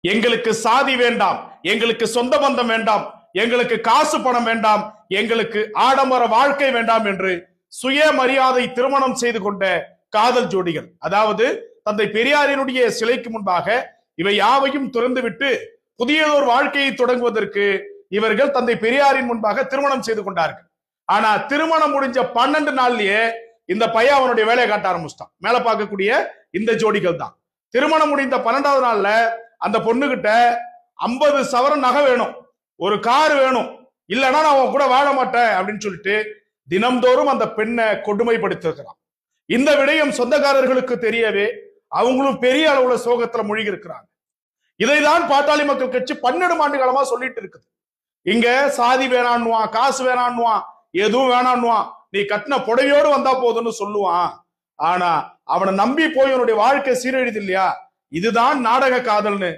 எங்களுக்கு சாதி வேண்டாம், எங்களுக்கு சொந்த பந்தம் வேண்டாம், எங்களுக்கு காசு பணம் வேண்டாம், எங்களுக்கு ஆடம்பர வாழ்க்கை வேண்டாம் என்று சுயமரியாதை திருமணம் செய்து கொண்ட காதல் ஜோடிகள். அதாவது தந்தை பெரியாரினுடைய சிலைக்கு முன்பாக இவை யாவையும் துறந்துவிட்டு புதியதொரு வாழ்க்கையை தொடங்குவதற்கு இவர்கள் தந்தை பெரியாரின் முன்பாக திருமணம் செய்து கொண்டார்கள். ஆனா திருமணம் முடிஞ்ச 12 நாள்லயே இந்த பையன் அவனுடைய வேலையை காட்ட ஆரம்பிச்சிட்டான். மேல பார்க்கக்கூடிய இந்த ஜோடிகள் தான். திருமணம் முடிந்த 12வது நாள்ல அந்த பொண்ணுகிட்ட 50 சவரன் நகை வேணும், ஒரு கார் வேணும், இல்லைன்னா நான் அவன் கூட வாழ மாட்டேன் அப்படின்னு சொல்லிட்டு தினம்தோறும் அந்த பெண்ணை கொடுமைப்படுத்திருக்கிறான். இந்த விடயம் சொந்தக்காரர்களுக்கு தெரியவே அவங்களும் பெரிய அளவுல சோகத்துல மூழ்கி இருக்கிறாங்க. இதைதான் பாட்டாளி மக்கள் கட்சி 12 ஆண்டு காலமா சொல்லிட்டு இருக்குது. இங்க சாதி வேணான்னுவான், காசு வேணான்னுவான், எதுவும் வேணான்னுவான், நீ கட்டின புடவையோடு வந்தா போதுன்னு சொல்லுவான். ஆனா அவனை நம்பி போய் அவனுடைய வாழ்க்கை சீரழிது இல்லையா? இதுதான் நாடக காதல்னு